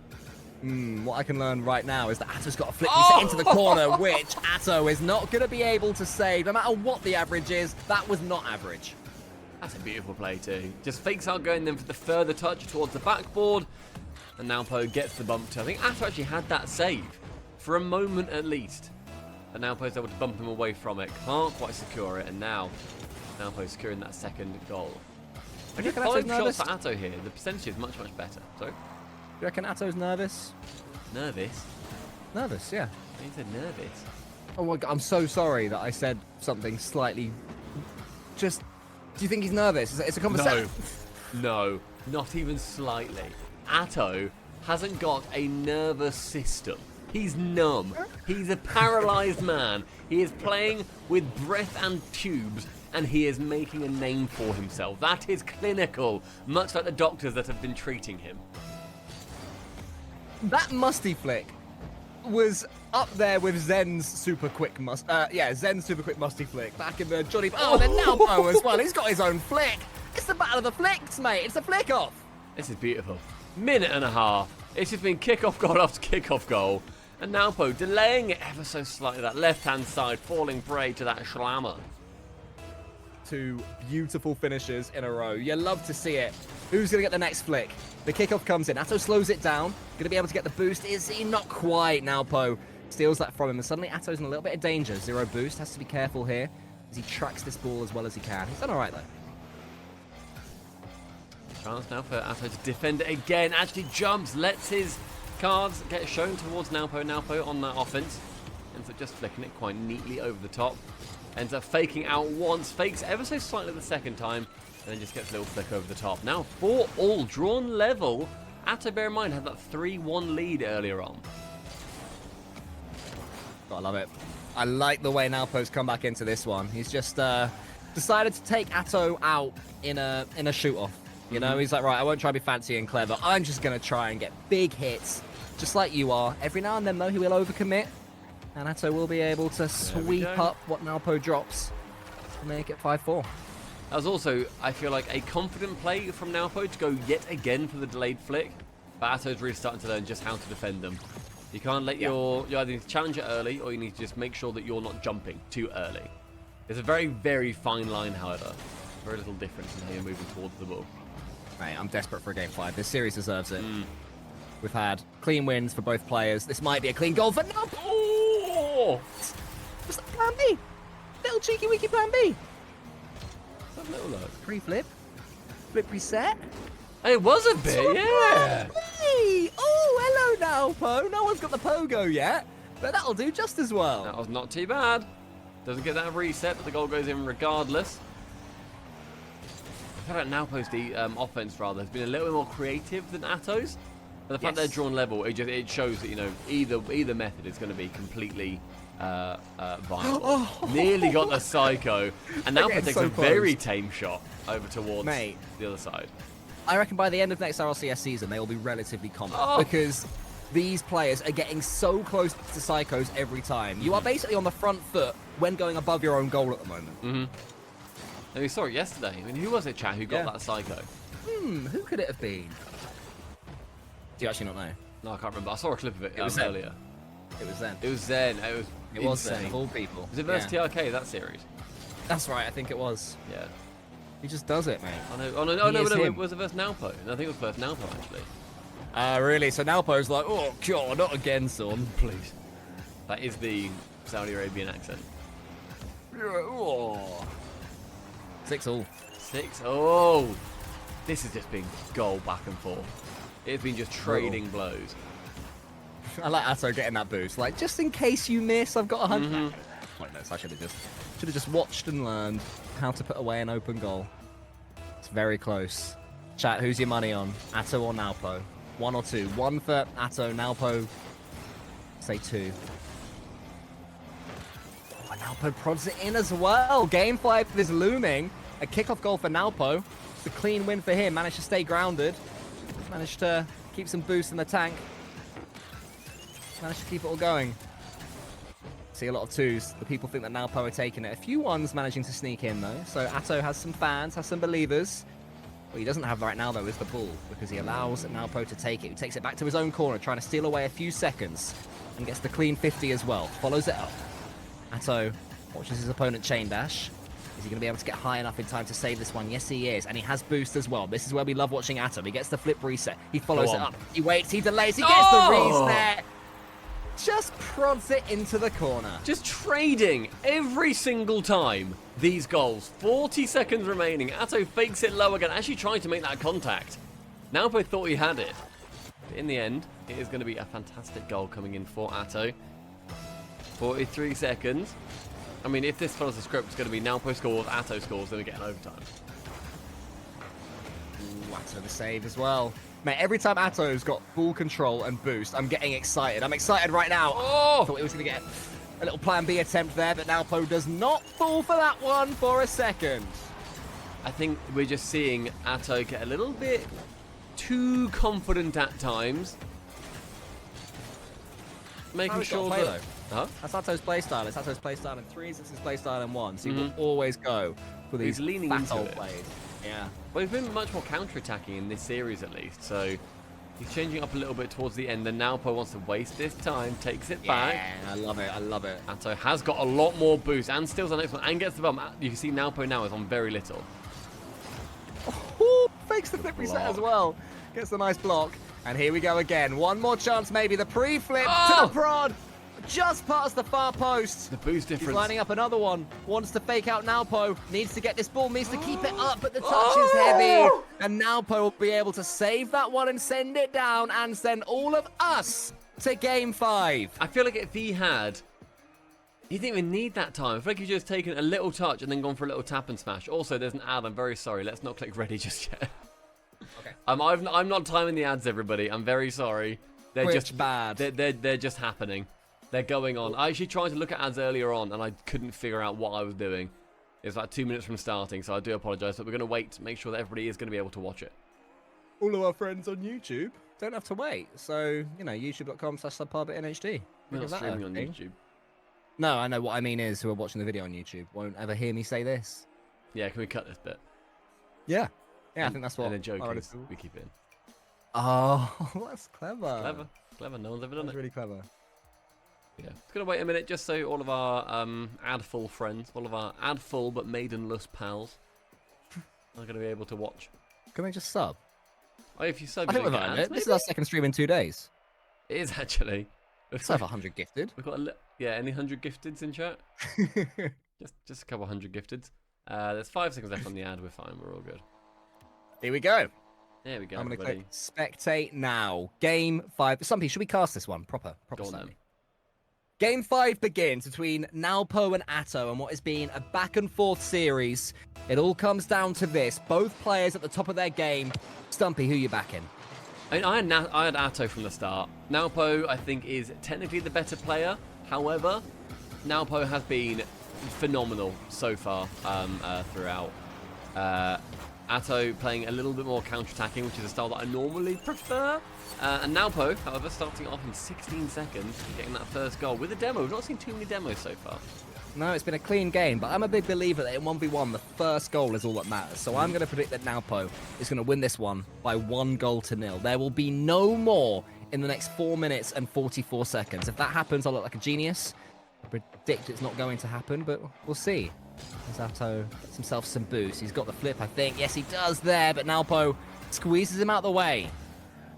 What I can learn right now is that Atto's got a flick reset into the corner, which Atto is not going to be able to save. No matter what the average is, that was not average. That's a beautiful play too. Just fakes out going then for the further touch towards the backboard. And Nwpo gets the bump to. I think Atto actually had that save for a moment at least. And Nwpo's able to bump him away from it. Can't quite secure it. And now Nwpo's securing that second goal. I you get reckon 5 Atto's shots nervous? for Atto here. The percentage is much, much better. Sorry? You reckon Atto's nervous? Nervous? Nervous, yeah. He said nervous. Oh my God, I'm so sorry that I said something slightly... Just... Do you think he's nervous? It's a conversation. No, not even slightly. Atto hasn't got a nervous system. He's numb. He's a paralyzed man. He is playing with breath and tubes, and he is making a name for himself. That is clinical, much like the doctors that have been treating him. That musty flick was up there with Zen's super quick Zen's super quick musty flick back in the Johnny. Oh, and then Nwpo as well. He's got his own flick. It's the battle of the flicks, mate. It's the flick off. This is beautiful. Minute and a half. It's just been kick-off goal after kick-off goal. And Nwpo delaying it ever so slightly. That left-hand side falling prey to that Schlammer. 2 beautiful finishes in a row. You love to see it. Who's going to get the next flick? The kickoff comes in. Atto slows it down. Going to be able to get the boost. Is he? Not quite. Nwpo steals that from him. And suddenly Atto's in a little bit of danger. 0 boost. Has to be careful here as he tracks this ball as well as he can. He's done all right, though. Chance now for Atto to defend it again. Actually jumps. Lets his cards get shown towards Nwpo. Nwpo on that offense. Ends up just flicking it quite neatly over the top. Ends up faking out once. Fakes ever so slightly the second time. And then just gets a little flick over the top. Now 4-all drawn level. Atto, bear in mind, had that 3-1 lead earlier on. I love it. I like the way Nwpo's come back into this one. He's just decided to take Atto out in a shoot-off. You know, he's like, right, I won't try to be fancy and clever. I'm just going to try and get big hits, just like you are. Every now and then, though, he will overcommit. And Atto will be able to sweep up what Nwpo drops to make it 5-4. That was also, I feel like, a confident play from Nwpo to go yet again for the delayed flick. But Atto's really starting to learn just how to defend them. You can't let you either need to challenge it early, or you need to just make sure that you're not jumping too early. There's a very, very fine line, however. Very little difference in how you're moving towards the ball. Mate, I'm desperate for a game 5. This series deserves it. We've had clean wins for both players. This might be a clean goal for Nwpo. Oh! What's that plan B? Little cheeky weaky plan B. Have a little look. Pre-flip. Flip reset. It was a bit, yeah. Hey! Oh, hello, Nwpo. No one's got the pogo yet, but that'll do just as well. That was not too bad. Doesn't get that reset, but the goal goes in regardless. I feel like Nwpo's offense rather has been a little bit more creative than Atto's. But the fact they're drawn level, it shows that, you know, either method is going to be completely viable. Nearly got the psycho, and Nwpo takes a very tame shot over towards the other side. I reckon by the end of next RLCS season, they will be relatively common because these players are getting so close to psychos every time. You are basically on the front foot when going above your own goal at the moment. And we saw it yesterday. I mean, who was it, chat, who got that psycho? Who could it have been? Do you actually not know? No, I can't remember. I saw a clip of it, It was earlier. It was Zen. It was Zen. It was Zen, insane. of all people. Was it versus TRK, that series? That's right, I think it was. Yeah. He just does it, mate. I know. Oh, no, it was it versus Nwpo? I think it was versus Nwpo, actually. Really? So Nwpo's like, oh, God, not again, son. Please. That is the Saudi Arabian accent. 6-all. 6-0. This has just been goal back and forth. It's been just trading blows. I like Atto getting that boost. Like, just in case you miss, I've got 100. Wait, no, so I should have just watched and learned how to put away an open goal. It's very close. Chat, who's your money on? Atto or Nwpo? 1 or 2? 1 for Atto, Nwpo, say 2. Oh, and Nwpo prods it in as well. Game 5 is looming. A kickoff goal for Nwpo. It's a clean win for him. Managed to stay grounded. Managed to keep some boost in the tank. Managed to keep it all going. See a lot of 2s. The people think that Nwpo are taking it. A few 1s managing to sneak in, though. So Atto has some fans, has some believers. What he doesn't have right now, though, is the ball, because he allows Nwpo to take it. He takes it back to his own corner, trying to steal away a few seconds, and gets the clean 50 as well. Follows it up. Atto watches his opponent chain dash. Is he going to be able to get high enough in time to save this one? Yes, he is. And he has boost as well. This is where we love watching Atto. He gets the flip reset. He follows it up. He waits. He delays. He gets the reset. Just prods it into the corner. Just trading every single time. These goals. 40 seconds remaining. Atto fakes it low again. Actually trying to make that contact. Nwpo thought he had it. But in the end, it is going to be a fantastic goal coming in for Atto. 43 seconds. I mean, if this follows the script, it's going to be Nwpo scores, Atto scores, then we get an overtime. Ooh, Atto the save as well. Mate, every time Atto's got full control and boost, I'm getting excited. I'm excited right now. Oh! I thought he was going to get a little plan B attempt there, but Nwpo does not fall for that one for a second. I think we're just seeing Atto get a little bit too confident at times. Making sure that... Huh? That's Atto's playstyle. It's Atto's playstyle in 3s, it's his playstyle in 1s. He will always go for these leaning fat into old it. plays. Yeah. Well, he's been much more counter-attacking in this series, at least. So he's changing up a little bit towards the end. Then Nwpo wants to waste this time, takes it back. Yeah, I love it. I love it. Atto has got a lot more boost and steals the next one and gets the bump. You can see Nwpo now is on very little. Oh, fakes the flip reset as well. Gets a nice block. And here we go again. One more chance, maybe. The pre-flip to the prod. Just past the far post. The boost difference. He's lining up another one. Wants to fake out Nwpo. Needs to get this ball. Needs to keep it up, but the touch is heavy. And Nwpo will be able to save that one and send it down and send all of us to game 5. I feel like if he had... He didn't even need that time. I feel like he's just taken a little touch and then gone for a little tap and smash. Also, there's an ad. I'm very sorry. Let's not click ready just yet. Okay. I'm not timing the ads, everybody. I'm very sorry. They're just bad. They're just happening. They're going on. I actually tried to look at ads earlier on, and I couldn't figure out what I was doing. It was about 2 minutes from starting, so I do apologise. But we're going to wait to make sure that everybody is going to be able to watch it. All of our friends on YouTube don't have to wait. So, you know, youtube.com/SubPar.NHD. We're not streaming on YouTube. No, I know. What I mean is who are watching the video on YouTube won't ever hear me say this. Yeah, can we cut this bit? Yeah. Yeah, I think that's what... And the joke is we keep it in. Oh, that's clever. Clever. Clever. No one's ever done That's it. really clever. Yeah. Just going to wait a minute just so all of our ad-full friends, all of our ad-full but maidenless pals are going to be able to watch. Can they just sub? Oh, if you sub, I think we've earned it. This is our second stream in 2 days. It is actually. Let's have 100 gifted. We've got any 100 gifteds in chat? just a couple 100 gifteds. There's 5 seconds left on the ad. We're fine. We're all good. Here we go. There we go. I'm going to click spectate now. Game 5. Stumpy, should we cast this one? Proper Stumpy. Game 5 begins between Nwpo and Atto, and what has been a back and forth series. It all comes down to this. Both players at the top of their game. Stumpy, who you backing? I had Atto from the start. Nwpo, I think, is technically the better player. However, Nwpo has been phenomenal so far throughout. Atto playing a little bit more counter-attacking, which is a style that I normally prefer. And Nwpo, however, starting off in 16 seconds, getting that first goal with a demo. We've not seen too many demos so far. No, it's been a clean game, but I'm a big believer that in 1v1, the first goal is all that matters. So I'm going to predict that Nwpo is going to win this one by 1-0. There will be no more in the next 4 minutes and 44 seconds. If that happens, I'll look like a genius. I predict it's not going to happen, but we'll see. As Atto gets himself some boost. He's got the flip, I think. Yes, he does there, but Nwpo squeezes him out the way.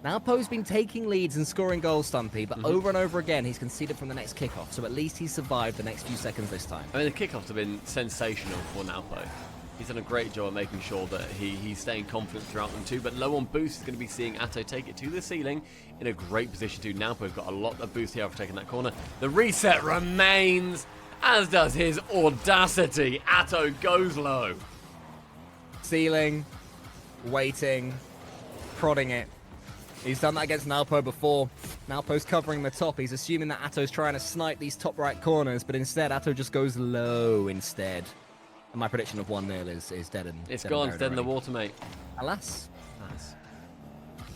Nwpo's been taking leads and scoring goals, Stumpy, but over and over again, he's conceded from the next kickoff, so at least he's survived the next few seconds this time. I mean, the kickoffs have been sensational for Nwpo. He's done a great job of making sure that he's staying confident throughout them too, but low on boost is going to be seeing Atto take it to the ceiling in a great position too. Nwpo's got a lot of boost here after taking that corner. The reset remains, as does his audacity. Atto goes low. Ceiling, waiting, prodding it. He's done that against Nwpo before. Nwpo's covering the top. He's assuming that Atto's trying to snipe these top right corners, but instead Atto just goes low instead. And my prediction of 1-0 is dead and It's gone. It's dead in the water, mate. Alas.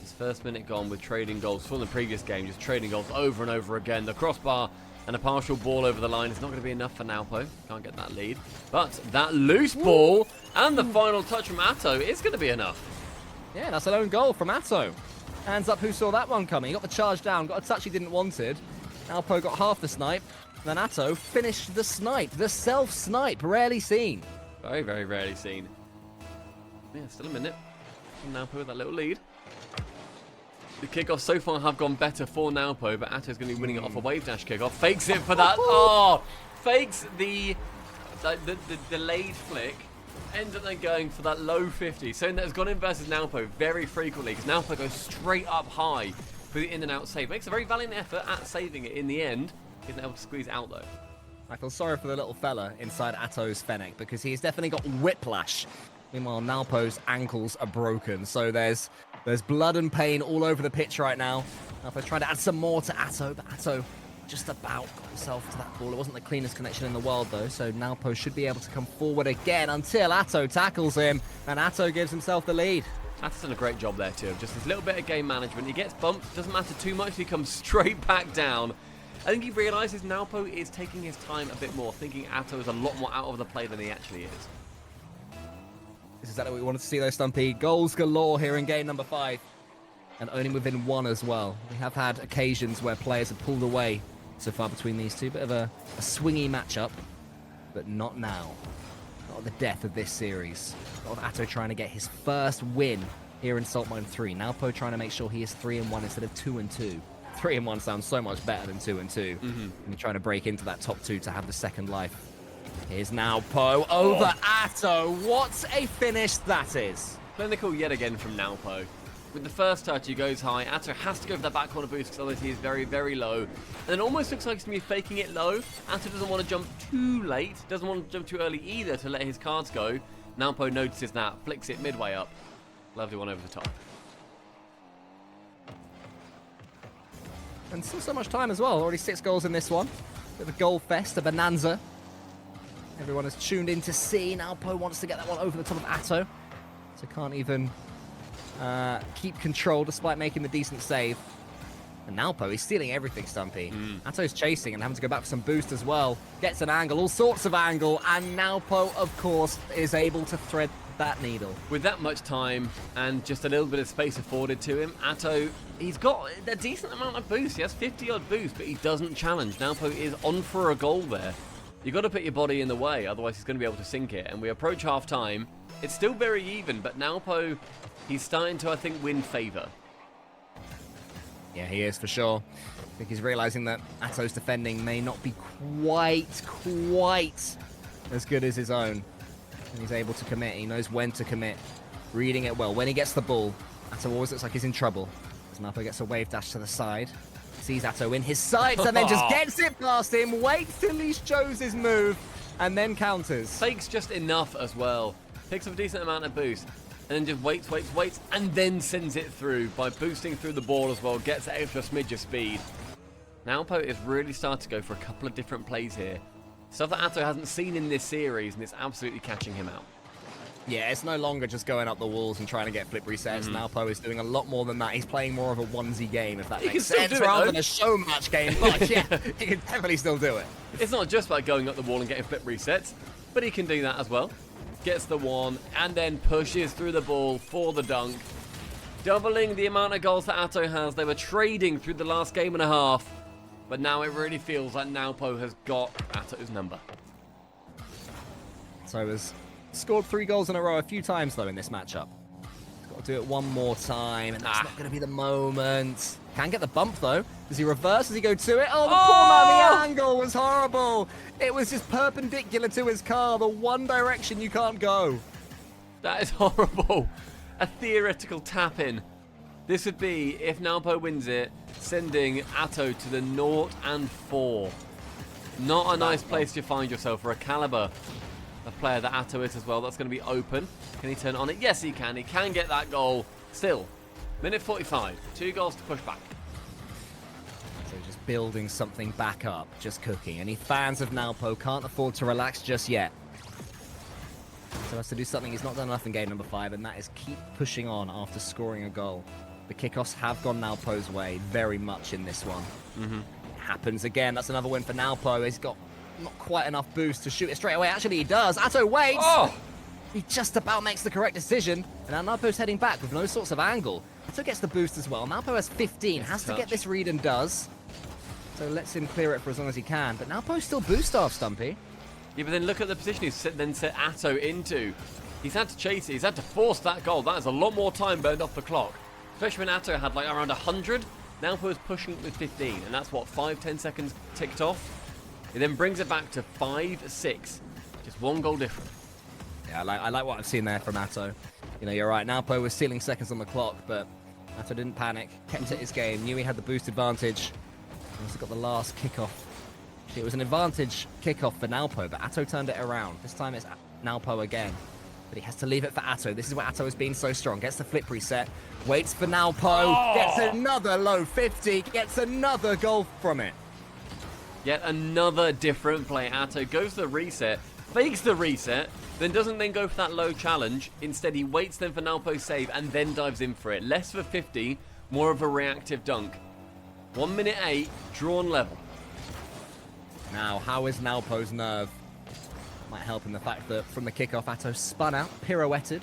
His first minute gone with trading goals from the previous game, just trading goals over and over again. The crossbar and a partial ball over the line is not going to be enough for Nwpo. Can't get that lead. But that loose ball and the final touch from Atto is going to be enough. Yeah, that's an own goal from Atto. Hands up, who saw that one coming? He got the charge down, got a touch he didn't wanted. Nwpo got half the snipe. Then Atto finished the snipe, the self-snipe, rarely seen. Very, very rarely seen. Yeah, still a minute. Nwpo with that little lead. The kickoffs so far have gone better for Nwpo, but Atto's going to be winning it off a wave dash kickoff. Fakes it for that. Oh, fakes the delayed flick. Ends up then going for that low 50. So that has gone in versus Nwpo very frequently, because Nwpo goes straight up high for the in and out save. Makes a very valiant effort at saving it in the end. Isn't able to squeeze out though. I feel sorry for the little fella inside Atto's Fennec because he's definitely got whiplash. Meanwhile, Nwpo's ankles are broken, so there's blood and pain all over the pitch right now. Nwpo's trying to add some more to Atto, but Atto just about got himself to that ball. It wasn't the cleanest connection in the world though, so Nwpo should be able to come forward again until Atto tackles him, and Atto gives himself the lead. Atto's done a great job there too. Just this little bit of game management. He gets bumped, doesn't matter too much. He comes straight back down. I think he realises Nwpo is taking his time a bit more, thinking Atto is a lot more out of the play than he actually is. This is exactly what we wanted to see though, Stumpy. Goals galore here in game number 5. And only within 1 as well. We have had occasions where players have pulled away so far between these two. Bit of a swingy matchup, but not now. Not at the death of this series. Not with Atto trying to get his first win here in Salt Mine 3. Nwpo trying to make sure he is 3-1 instead of 2-2. 3-1 sounds so much better than 2-2. And you're trying to break into that top 2 to have the second life. Here's Nwpo over Atto. What a finish that is. Clinical yet again from Nwpo. With the first touch, he goes high. Atto has to go for that back corner boost because otherwise he is very, very low. And it almost looks like he's going to be faking it low. Atto doesn't want to jump too late. Doesn't want to jump too early either to let his cards go. Nwpo notices that, flicks it midway up. Lovely one over the top. And still so much time as well. Already 6 goals in this one. Bit of a goal fest, a bonanza. Everyone has tuned in to see. Nwpo wants to get that one over the top of Atto. So can't even keep control despite making the decent save. And Nwpo, he's stealing everything, Stumpy. Atto's chasing and having to go back for some boost as well. Gets an angle, all sorts of angle. And Nwpo, of course, is able to thread that needle. With that much time and just a little bit of space afforded to him, Atto, he's got a decent amount of boost. He has 50-odd boost, but he doesn't challenge. Nwpo is on for a goal there. You've got to put your body in the way, otherwise he's going to be able to sink it. And we approach half-time. It's still very even, but Nwpo, he's starting to, I think, win favour. Yeah, he is for sure. I think he's realising that Atto's defending may not be quite as good as his own. And he's able to commit. He knows when to commit. Reading it well. When he gets the ball, Atto always looks like he's in trouble. As Nwpo gets a wave dash to the side. Sees Atto in his sights and then just gets it past him. Waits till he shows his move and then counters. Fakes just enough as well. Picks up a decent amount of boost. And then just waits, and then sends it through by boosting through the ball as well. Gets that extra smidge of speed. Nwpo is really starting to go for a couple of different plays here. Stuff that Atto hasn't seen in this series, and it's absolutely catching him out. Yeah, it's no longer just going up the walls and trying to get flip resets. Nwpo is doing a lot more than that. He's playing more of a onesie game, if that makes sense, rather than a so much game. But yeah, he can definitely still do it. It's not just about going up the wall and getting flip resets, but he can do that as well. Gets the one, and then pushes through the ball for the dunk. doubling the amount of goals that Atto has. They were trading through the last game and a half, but now it really feels like Nwpo has got Atto's number. So has scored 3 goals in a row a few times, though, in this matchup. Got to do it one more time, and that's not going to be the moment. Can get the bump, though. Does he reverse? Does he go to it? Oh, the poor man, the angle was horrible. It was just perpendicular to his car, the one direction you can't go. That is horrible. A theoretical tap-in. This would be, if Nwpo wins it, sending Atto to the 0 and 4. Not a nice place to find yourself for a caliber of player that Atto is as well. That's going to be open. Can he turn on it? Yes, he can. He can get that goal. Still, minute 45. 2 goals to push back. So just building something back up, just cooking. Any fans of Nwpo can't afford to relax just yet. So has to do something he's not done enough in game number 5, and that is keep pushing on after scoring a goal. The kickoffs have gone Nwpo's way very much in this one. It happens again. That's another win for Nwpo. He's got not quite enough boost to shoot it straight away. Actually, he does. Atto waits. Oh! He just about makes the correct decision. And now Nwpo's heading back with no sorts of angle. Atto gets the boost as well. Nwpo has 15. Has to get this read and does. So lets him clear it for as long as he can. But Nwpo's still boost off, Stumpy. Yeah, but then look at the position he's then set Atto into. He's had to chase it. He's had to force that goal. That is a lot more time burned off the clock. Especially when Atto had like around 100. Nwpo is pushing with 15. And that's what, 5-10 seconds ticked off? It then brings it back to 5-6. Just 1 goal different. Yeah, I like what I've seen there from Atto. You know, you're right. Nwpo was stealing seconds on the clock, but Atto didn't panic. Kept at his game. Knew he had the boost advantage. Also got the last kickoff. It was an advantage kickoff for Nwpo, but Atto turned it around. This time it's Nwpo again. But he has to leave it for Atto. This is where Atto has been so strong. Gets the flip reset. Waits for Nwpo. Gets another low 50. Gets another goal from it. Yet another different play. Atto goes to the reset, fakes the reset, then doesn't then go for that low challenge. Instead, he waits then for Nwpo's save and then dives in for it. Less for 50, more of a reactive dunk. 1 minute 8, drawn level. Now, how is Nwpo's nerve? Might help in the fact that from the kickoff, Atto spun out, pirouetted.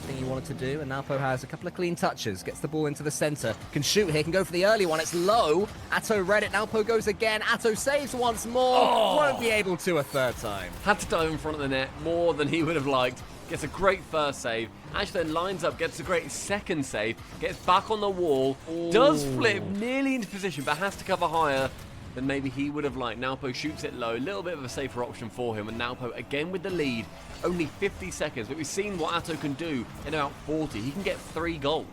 Thing he wanted to do, and Nwpo has a couple of clean touches, gets the ball into the center, can shoot here, can go for the early one, it's low. Atto read it, Nwpo goes again, Atto saves once more, won't be able to a third time. Had to dive in front of the net more than he would have liked. Gets a great first save, actually then lines up, gets a great second save, gets back on the wall, does flip nearly into position, but has to cover higher than maybe he would have liked. Nwpo shoots it low, a little bit of a safer option for him, and Nwpo again with the lead. Only 50 seconds, but we've seen what Atto can do in about 40. He can get 3 goals.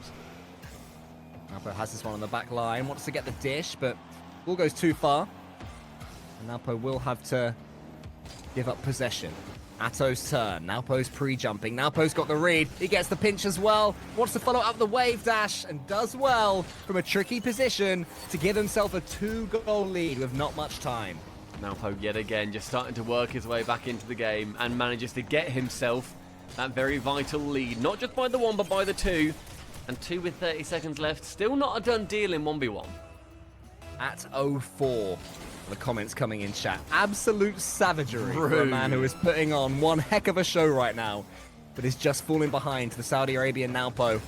Nwpo has this one on the back line, wants to get the dish, but ball goes too far. And Nwpo will have to give up possession. Atto's turn. Nwpo's pre-jumping. Nwpo's got the read. He gets the pinch as well. Wants to follow up the wave dash and does well from a tricky position to give himself a 2-goal lead with not much time. Nwpo yet again just starting to work his way back into the game and manages to get himself that very vital lead. Not just by the 1, but by the 2. And 2 with 30 seconds left. Still not a done deal in 1v1. At 04. The comments coming in chat. Absolute savagery for a man who is putting on one heck of a show right now, but is just falling behind to the Saudi Arabian Nwpo.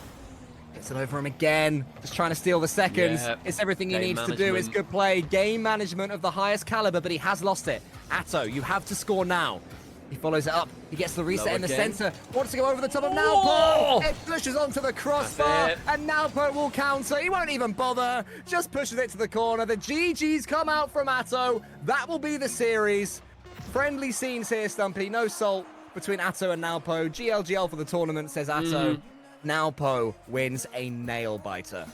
Gets it over him again. Just trying to steal the seconds. Yeah. It's everything he Game needs to do. It's management. good play. Game management of the highest caliber, but he has lost it. Atto, you have to score now. He follows it up. He gets the reset Low in the again. center. Wants to go over the top of Whoa! Nwpo. It pushes onto the crossbar, That's it. and Nwpo will counter. He won't even bother. Just pushes it to the corner. The GGs come out from Atto. That will be the series. Friendly scenes here, Stumpy. No salt between Atto and Nwpo. GLGL for the tournament, says Atto. Nwpo wins a nail biter.